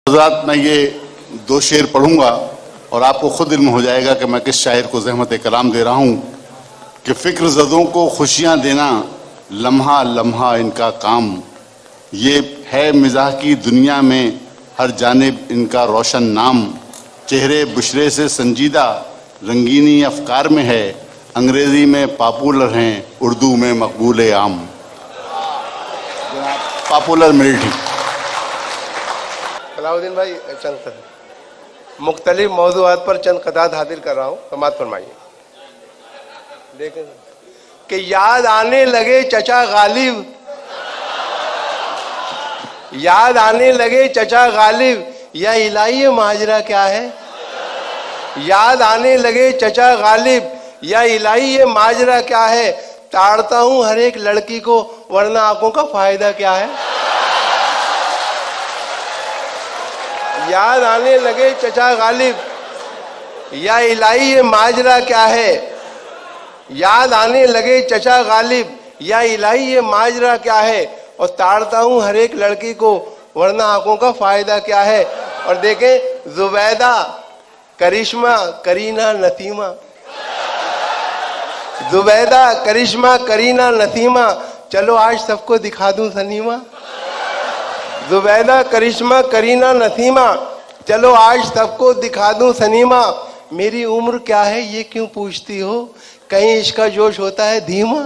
हज़रात, मैं ये दो शेर पढ़ूंगा और आपको खुद इल्म हो जाएगा कि मैं किस शायर को ज़हमत कलाम दे रहा हूँ कि फ़िक्र ज़दों को खुशियाँ देना लम्हा लम्हा इनका काम, ये है मिज़ाह की दुनिया में हर जानिब इनका रोशन नाम, चेहरे बुशरे से संजीदा रंगीनी अफकार में है, अंग्रेज़ी में पॉपुलर हैं उर्दू में मकबूल आम। Popular military. अलाउद्दीन भाई चंद मुख्तलिफ मौज़ूआत पर चंद क़तात हाजिर कर रहा हूँ, समाअत फरमाइए। देखें कि याद आने लगे चचा गालिब, याद आने लगे चचा गालिब, या इलाही माजरा क्या है। याद आने लगे चचा गालिब, या इलाही ये माजरा क्या है। ताड़ता हूँ हर एक लड़की को वरना आंखों का फायदा क्या है। याद आने लगे चचा गालिब, या इलाही ये माजरा क्या है। याद आने लगे चचा गालिब, या इलाही ये माजरा क्या है। और ताड़ता हूँ हर एक लड़की को वरना आंखों का फायदा क्या है। और देखें जुबैदा करिश्मा करीना नसीमा, जुबैदा करिश्मा करीना नसीमा, चलो आज सबको दिखा दूं सनीमा। जुबैदा करिश्मा करीना नसीमा, चलो आज सबको दिखा दूं सनीमा। मेरी उम्र क्या है ये क्यों पूछती हो, कहीं इसका जोश होता है धीमा।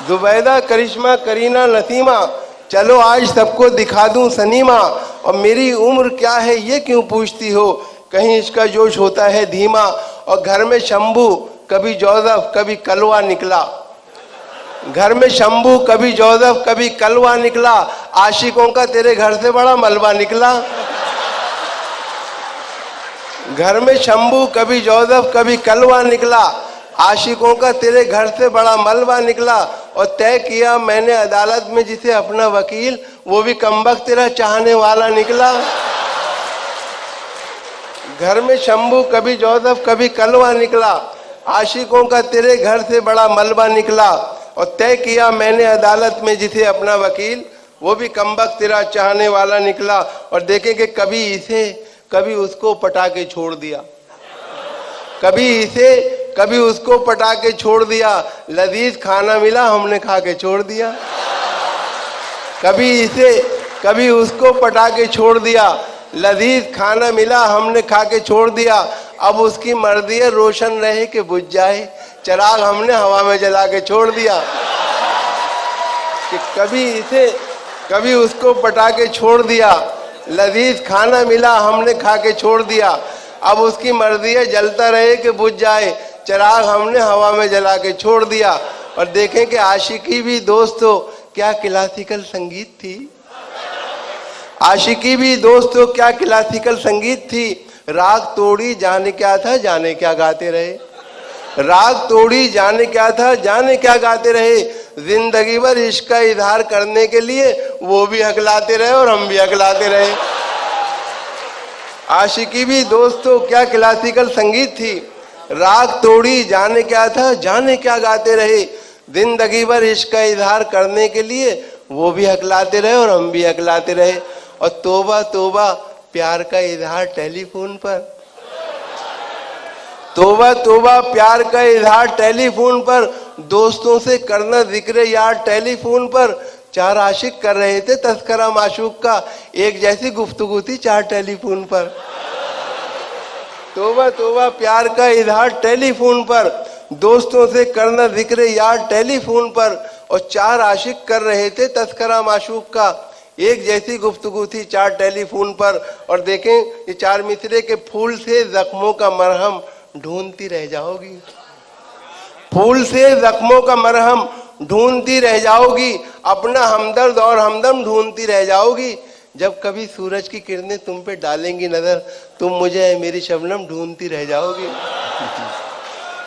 जुबैदा करिश्मा करीना नसीमा, चलो आज सबको दिखा दूं सनीमा। और मेरी उम्र क्या है ये क्यों पूछती हो, कहीं इसका जोश होता है धीमा। और घर में शंभू कभी जोसेफ कभी कलवा निकला, घर में शंभू कभी जोसेफ कभी कलवा निकला, आशिकों का तेरे घर से बड़ा मलबा निकला। घर में शंभू कभी जोसेफ कभी कलवा निकला, आशिकों का तेरे घर से बड़ा मलबा निकला। और तय किया मैंने अदालत में जिसे अपना वकील, वो भी कमबख्त तेरा चाहने वाला निकला। घर में शंभू कभी जोसेफ कभी कलवा निकला, आशिकों का तेरे घर से बड़ा मलबा निकला। और तय किया मैंने अदालत में जिसे अपना वकील, वो भी कमबख्त तेरा चाहने वाला निकला। और देखें कि कभी इसे कभी उसको पटा के छोड़ दिया, कभी इसे कभी उसको पटा के छोड़ दिया, लजीज खाना मिला हमने खा के छोड़ दिया। कभी इसे कभी उसको पटा के छोड़ दिया, लजीज खाना मिला हमने खा के छोड़ दिया। अब उसकी मर्जी है रोशन रहे कि बुझ जाए, चिराग हमने हवा में जला के छोड़ दिया। कि कभी इसे कभी उसको पटा के छोड़ दिया, लजीज खाना मिला हमने खा के छोड़ दिया। अब उसकी मर्जी है जलता रहे कि बुझ जाए, चिराग हमने हवा में जला के छोड़ दिया। और देखें कि आशिकी भी दोस्तों क्या क्लासिकल संगीत थी, आशिकी भी दोस्तों क्या क्लासिकल संगीत थी। राग तोड़ी जाने क्या था जाने क्या गाते रहे, राग तोड़ी जाने क्या था जाने क्या गाते रहे। जिंदगी भर इश्क का इजहार करने के लिए वो भी हकलाते रहे और हम भी हकलाते रहे। आशिकी भी दोस्तों क्या क्लासिकल संगीत थी, राग तोड़ी जाने क्या था जाने क्या गाते रहे। जिंदगी भर इश्क का इजहार करने के लिए वो भी हकलाते रहे और हम भी हकलाते रहे। और तोबा तोबा प्यार का इजहार टेलीफोन पर, तोबा तोबा प्यार का इजहार टेलीफोन पर, दोस्तों से करना जिक्र यार टेलीफोन पर। चार आशिक कर रहे थे तस्करा माशूक का, एक जैसी गुफ्तगू थी चार टेलीफोन पर। तोबा तोबा प्यार का इजहार टेलीफोन पर, दोस्तों से करना जिक्र यार टेलीफोन पर। और चार आशिक कर रहे थे तस्करा माशूक का, एक जैसी गुफ्तगू थी चार टेलीफोन पर। और देखें ये चार मिसरे के फूल से जख्मों का मरहम ढूंढती रह जाओगी, फूल से जख्मों का मरहम ढूंढती रह जाओगी, अपना हमदर्द और हमदम ढूंढती रह जाओगी। जब कभी सूरज की किरणें तुम पे डालेंगी नजर, तुम मुझे मेरी शबनम ढूंढती रह जाओगी।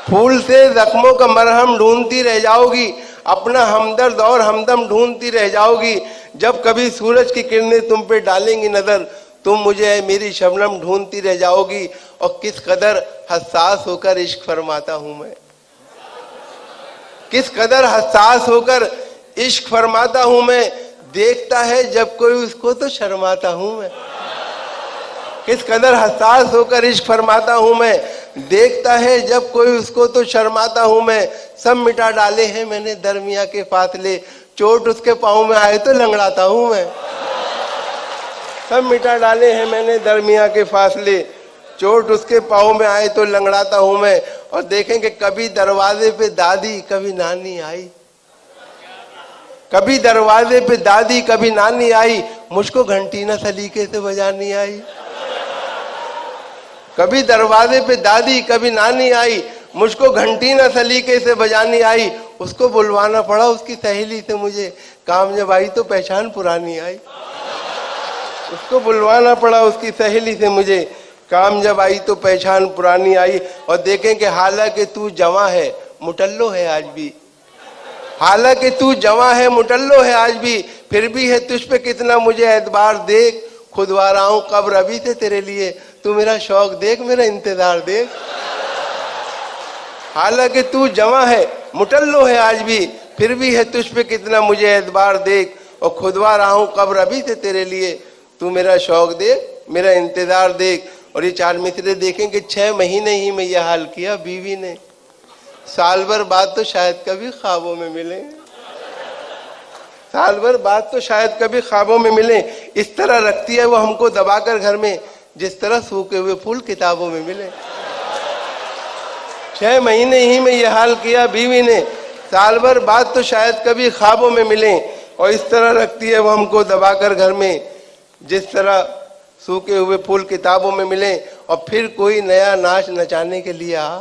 फूल से जख्मों का मरहम ढूंढती रह जाओगी, अपना हमदर्द और हमदम ढूंढती रह जाओगी। जब कभी सूरज की किरणें तुम पे डालेंगी नजर, तुम मुझे मेरी शबनम ढूंढती रह जाओगी। और किस कदर हसास होकर इश्क फरमाता हूं मैं, किस कदर हसास होकर इश्क फरमाता हूं मैं। देखता है जब कोई उसको तो शर्माता हूं मैं। किस कदर हसास होकर इश्क फरमाता हूं मैं। देखता है जब कोई उसको तो शर्माता हूं मैं। सब मिटा डाले हैं मैंने दरमिया के फासले, चोट उसके पाँव में आए तो लंगड़ाता हूं मैं। सब मिटा डाले हैं मैंने दरमिया के फासले, चोट उसके पाँव में आए तो लंगड़ाता हूं मैं। और देखेंगे कभी दरवाजे पे दादी कभी नानी आई, कभी दरवाजे पे दादी कभी नानी आई, मुझको घंटी ना सलीके से बजानी आई। कभी दरवाजे पे दादी कभी नानी आई, मुझको घंटी ना सलीके से बजानी आई। उसको बुलवाना पड़ा उसकी सहेली से मुझे, काम जब आई तो पहचान पुरानी आई। उसको बुलवाना पड़ा उसकी सहेली से मुझे, काम जब आई तो पहचान पुरानी आई। और देखें कि हालांकि तू जवां है मुटल्लो है आज भी, हालांकि तू जवां है मुटल्लो है आज भी, फिर भी है तुझ पे कितना मुझे एतबार। देख खुदवा रहा हूं कब्र अभी से तेरे लिए, तू मेरा शौक देख मेरा इंतजार देख। हालांकि तू जवां है मुटल्लो है आज भी, फिर भी है तुझ पे कितना मुझे एतबार। देख और खुदवा रहा हूं कब्र अभी से तेरे लिए, तू मेरा शौक देख मेरा इंतजार देख। और ये चार मिसरे देखें कि 6 महीने ही में यह हाल किया बीवी ने, साल भर बाद तो शायद कभी ख्वाबों में मिले, साल भर बाद तो शायद कभी ख्वाबों में मिले। इस तरह रखती है वो हमको दबाकर घर में, जिस तरह सूखे हुए फूल किताबों में मिले। 6 महीने ही में यह हाल किया बीवी ने, साल भर बाद तो शायद कभी ख्वाबों में मिले। और इस तरह रखती है वो हमको दबाकर घर में, जिस तरह सूखे हुए फूल किताबों में मिले। और फिर कोई नया नाच नचाने के लिए आ,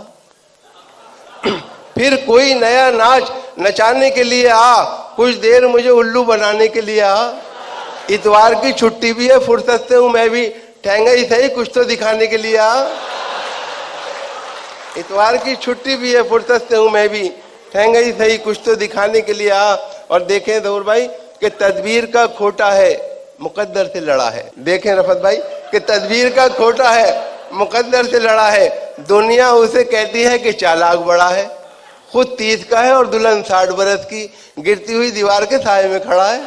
फिर कोई नया नाच नचाने के लिए आ, कुछ देर मुझे उल्लू बनाने के लिए आ। इतवार की छुट्टी भी है फुर्सत से हूं मैं भी, ठहंगा ही सही कुछ तो दिखाने के लिए आ। इतवार की छुट्टी भी है फुर्सत से हूं मैं भी, ठहंगा ही सही कुछ तो दिखाने के लिए आ। और देखें ज़हूर भाई कि तदबीर का खोटा है मुकद्दर से लड़ा है। देखें रफत भाई कि तदबीर का खोटा है मुकद्दर से लड़ा है। दुनिया उसे कहती है कि चालाक बड़ा है, खुद 30 का है और दुल्हन 60 बरस की, गिरती हुई दीवार के साए में खड़ा है।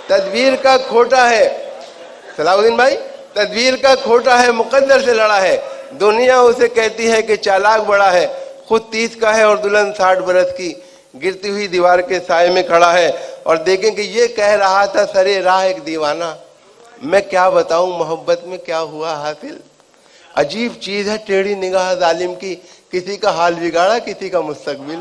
तदबीर का खोटा है सलाउद्दीन भाई, तदबीर का खोटा है मुकद्दर से लड़ा है। दुनिया उसे कहती है कि चालाक बड़ा है, खुद 30 का है और दुल्हन 60 बरस की, गिरती हुई दीवार के साए में खड़ा है। और देखें कि ये कह रहा था सरे राह एक दीवाना, मैं क्या बताऊं मोहब्बत में क्या हुआ हासिल। अजीब चीज है टेढ़ी निगाह जालिम की, किसी का हाल बिगाड़ा किसी का मुस्तकबिल।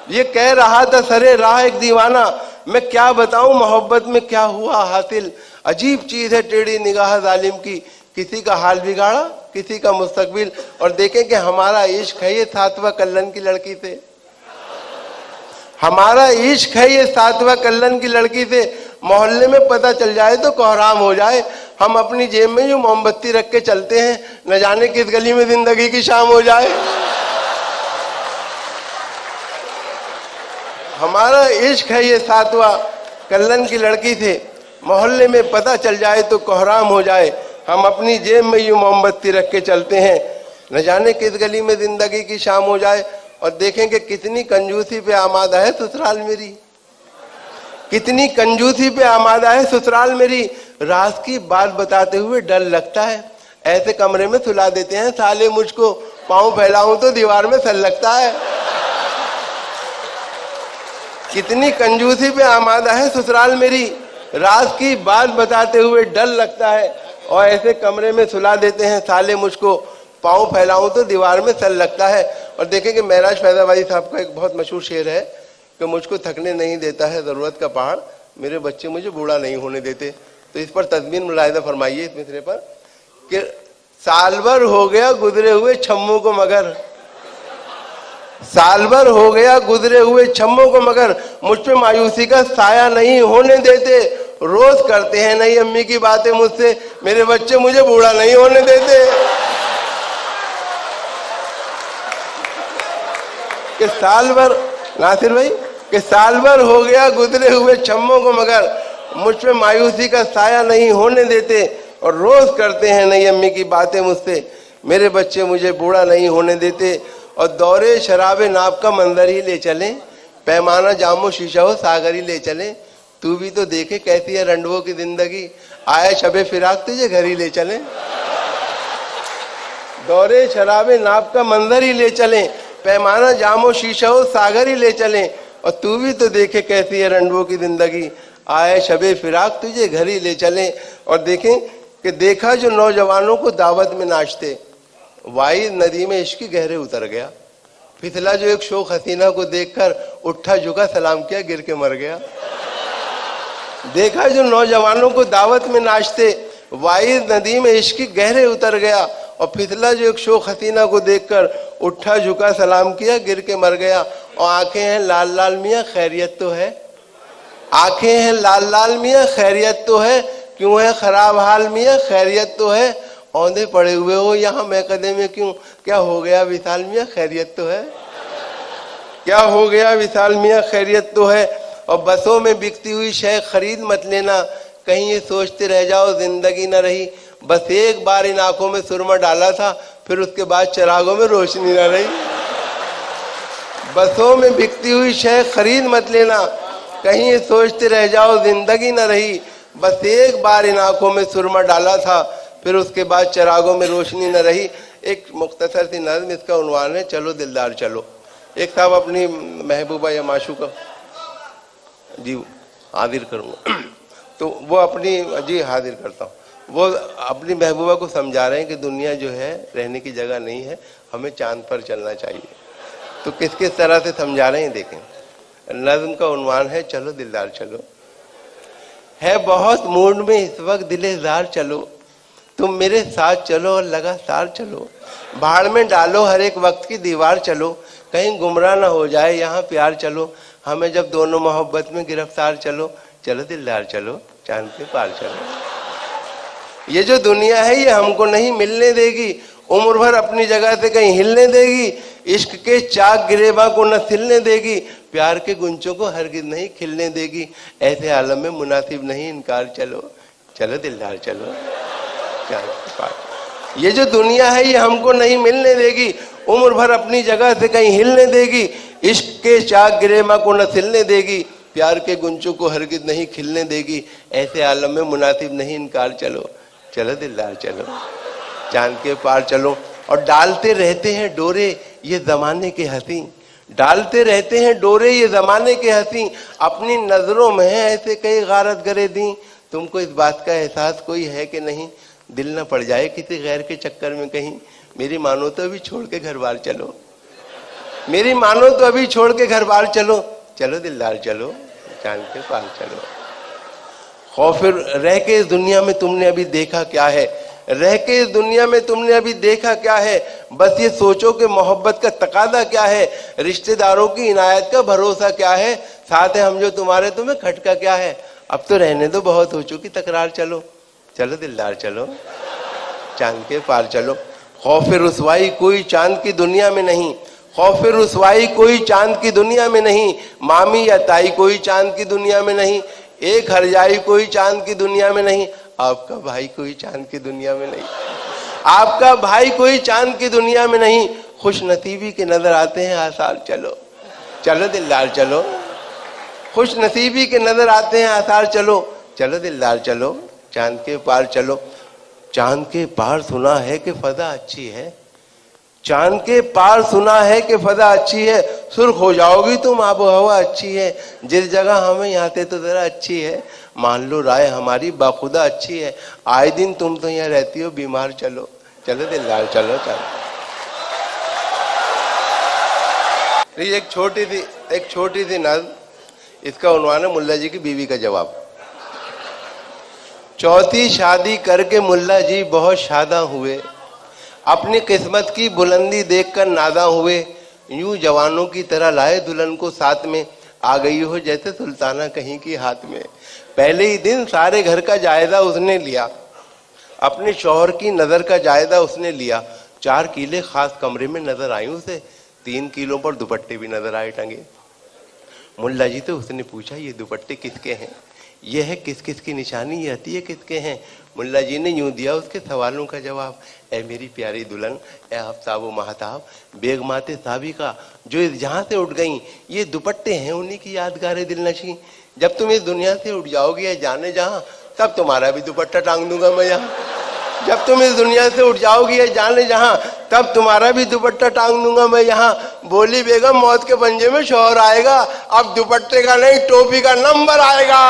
ये कह रहा था सरे राह एक दीवाना, मैं क्या बताऊं मोहब्बत में क्या हुआ हासिल। अजीब चीज है टेढ़ी निगाह जालिम की, किसी का हाल बिगाड़ा किसी का मुस्तकबिल। और देखें कि हमारा इश्क है ये 7वां कल्लन की लड़की से, हमारा इश्क है ये 7वां कल्लन की लड़की से। मोहल्ले में पता चल जाए तो कोहराम हो जाए। हम अपनी जेब में जो मोमबत्ती रख के चलते हैं, न जाने किस गली में जिंदगी की शाम हो जाए। हमारा इश्क है ये 7वां कल्लन की लड़की से, मोहल्ले में पता चल जाए तो कोहराम हो जाए। हम अपनी जेब में यूं मोमबत्ती रख के चलते हैं, न जाने किस गली में जिंदगी की शाम हो जाए। और देखेंगे कितनी कंजूसी पे आमादा है ससुराल मेरी, कितनी कंजूसी पे आमादा है ससुराल मेरी। राज की बात बताते हुए डर लगता है, ऐसे कमरे में सुला देते हैं साले मुझको, पाँव फैलाऊं तो दीवार में सल लगता है। कितनी कंजूसी पे आमादा है ससुराल मेरी, राज की बात बताते हुए डर लगता है, और ऐसे कमरे में सुला देते हैं साले मुझको, पाँव फैलाऊं तो दीवार में सल लगता है। और देखेंगे महराज फैजाबादी साहब का एक बहुत मशहूर शेर है कि मुझको थकने नहीं देता है ज़रूरत का पहाड़, मेरे बच्चे मुझे बूढ़ा नहीं होने देते। तो इस पर तदमीन मुलाहिदा फरमाइए इस मिसरे पर कि साल भर हो गया गुजरे हुए छम्मू को मगर, साल भर हो गया गुजरे हुए छम्मू को मगर, मुझ पे मायूसी का साया नहीं होने देते। रोज करते हैं नई अम्मी की बातें मुझसे, मेरे बच्चे मुझे बूढ़ा नहीं होने देते। कि साल भर नासिर भाई कि साल भर हो गया गुजरे हुए छम्मों को मगर, मुझ पे मायूसी का साया नहीं होने देते। और रोज करते हैं नई अम्मी की बातें मुझसे, मेरे बच्चे मुझे बूढ़ा नहीं होने देते। और दौरे शराबे नाब का मंजर ही ले चलें, पैमाना जामो शीशा हो सागरी ले चले, तू भी तो देखे कैसी है रंडवों की जिंदगी, आया शबे फिराक तुझे घर ही ले चले। दौरे शराबे नाप का मंजर ही ले चले, पैमाना जामो शीशा हो सागर ही ले चले, और तू भी तो देखे कैसी है रंडवों की जिंदगी, आए शबे फिराक तुझे घर ही ले चले। और देखें कि देखा जो नौजवानों को दावत में नाचते, वाई नदी में इश्क गहरे उतर गया। फिसला जो एक शोख हसीना को देखकर, उठा झुका सलाम किया गिर के मर गया। देखा जो नौजवानों को दावत में नाचते, वाई नदी में इश्क गहरे उतर गया, और फिसला जो एक शोख हसीना को देखकर, उठा झुका सलाम किया गिर के मर गया। और आंखें हैं लाल लाल मियाँ खैरियत तो है, आंखें हैं लाल लाल मियाँ खैरियत तो है, क्यों है खराब हाल मियाँ खैरियत तो है, औंधे पड़े हुए हो यहाँ मैकदे में क्यों, क्या हो गया विशाल मियाँ खैरियत तो है, क्या हो गया विशाल मियाँ खैरियत तो है। और बसों में बिकती हुई शय खरीद मत लेना, कहीं ये सोचते रह जाओ जिंदगी न रही, बस एक बार इन आंखों में सुरमा डाला था, फिर उसके बाद चिरागों में रोशनी न रही। बसों में बिकती हुई शय खरीद मत लेना, कहीं ये सोचते रह जाओ जिंदगी न रही, बस एक बार इन आंखों में सुरमा डाला था, फिर उसके बाद चिरागों में रोशनी न रही। एक मुख्तसर सी नज़्म, इसका उन्वान है चलो दिलदार चलो। एक साहब अपनी महबूबा या माशूका जी हाजिर करूँगा, तो वो अपनी जी हाजिर करता हूँ, वो अपनी महबूबा को समझा रहे हैं कि दुनिया जो है रहने की जगह नहीं है, हमें चांद पर चलना चाहिए। तो किस किस तरह से समझा रहे हैं देखें। नज़्म का उन्वान है चलो दिलदार चलो। है बहुत मूड में इस वक्त दिलेदार चलो, तुम मेरे साथ चलो और लगातार चलो, भाड़ में डालो हर एक वक्त की दीवार चलो, कहीं गुमराह ना हो जाए यहाँ प्यार चलो, हमें जब दोनों मोहब्बत में गिरफ्तार चलो, चलो दिलदार चलो चांद के पार चलो। ये जो दुनिया है ये हमको नहीं मिलने देगी, उम्र भर अपनी जगह से कहीं हिलने देगी, इश्क के चाक गिरेबा को न सिलने देगी, प्यार के गुंचों को हरगिज नहीं खिलने देगी, ऐसे आलम में मुनासिब नहीं इनकार चलो, चलो दिलदार चलो चांद के पार। ये जो दुनिया है ये हमको नहीं मिलने देगी, उम्र भर अपनी जगह से कहीं हिलने देगी, इश्क के चाक गिरेबा को न सिलने देगी, प्यार के गुंचों को हरगिज नहीं खिलने देगी, ऐसे आलम में मुनासिब नहीं इनकार चलो, चलो दिलदार चलो चांद के पार चलो। और डालते रहते हैं डोरे ये जमाने के हंसी, डालते रहते हैं डोरे ये जमाने के हंसी, अपनी नजरों में है ऐसे कई गारत गरे दी, तुमको इस बात का एहसास कोई है कि नहीं, दिल न पड़ जाए किसी गैर के चक्कर में कहीं, मेरी मानो तो अभी छोड़ के घर बार चलो, मेरी मानो तो अभी छोड़ के घर बार चलो, चलो दिलदार चलो चांद के पार चलो। खौफ रह के इस दुनिया में तुमने अभी देखा क्या है, रह के इस दुनिया में तुमने अभी देखा क्या है, बस ये सोचो कि मोहब्बत का तकादा क्या है, रिश्तेदारों की इनायत का भरोसा क्या है, साथ है हम जो तुम्हारे तुम्हें खटका क्या है, अब तो रहने दो बहुत हो चुकी तकरार चलो, चलो दिलदार चलो चांद के पार चलो। खौफ रुसवाई कोई चांद की दुनिया में नहीं, खौफ रुसवाई कोई चांद की दुनिया में नहीं, मामी या ताई कोई चांद की दुनिया में नहीं, एक हरजाई कोई चांद की दुनिया में नहीं, आपका भाई कोई चांद की दुनिया में नहीं, आपका भाई कोई चांद की दुनिया में नहीं, खुश नसीबी के नजर आते हैं आसार चलो, चलो दिलदार चलो, खुश नसीबी के नजर आते हैं आसार चलो, चलो दिलदार चलो चांद के पार चलो। चांद के पार सुना है कि फजा अच्छी है, चांद के पार सुना है कि फजा अच्छी है, सुर्ख हो जाओगी तुम आबो हवा अच्छी है, जिस जगह हमें यहाँ से तो जरा अच्छी है, मान लो राय हमारी बाखुदा अच्छी है, आए दिन तुम तो यहाँ रहती हो बीमार चलो, चलो दिलदार चलो चलो। एक छोटी सी नज़्म, इसका उन्वान है मुल्ला जी की बीवी का जवाब। चौथी शादी करके मुल्ला जी बहुत शादा हुए, अपनी किस्मत की बुलंदी देखकर नादा हुए, यूं जवानों की तरह लाए दुल्हन को साथ में, आ गई हो जैसे सुल्ताना कहीं की हाथ में। पहले ही दिन सारे घर का जायजा उसने लिया, अपने शौहर की नजर का जायजा उसने लिया, 4 किले खास कमरे में नजर आई उसे, 3 किलों पर दुपट्टे भी नजर आए टंगे। मुल्ला जी तो उसने पूछा ये दुपट्टे किसके हैं, यह है किस किस की निशानी, ये अतीय किसके हैं। मुल्ला जी ने यूं दिया उसके सवालों का जवाब। ए मेरी प्यारी दुल्हन, ए आफ्ताब व महताब, बेग माते साबिका जो इस जहां से उठ गई, ये दुपट्टे हैं उन्हीं की यादगार दिलनशी। जब तुम इस दुनिया से उठ जाओगे जाने जहां, तब तुम्हारा भी दुपट्टा टांग दूंगा मैं यहाँ। जब तुम इस दुनिया से उठ जाओगी जाने जहां, तब तुम्हारा भी दुपट्टा टांग दूंगा मैं यहाँ। बोली बेगम, मौत के पंजे में शौहर आएगा, अब दुपट्टे का नहीं टोपी का नंबर आएगा।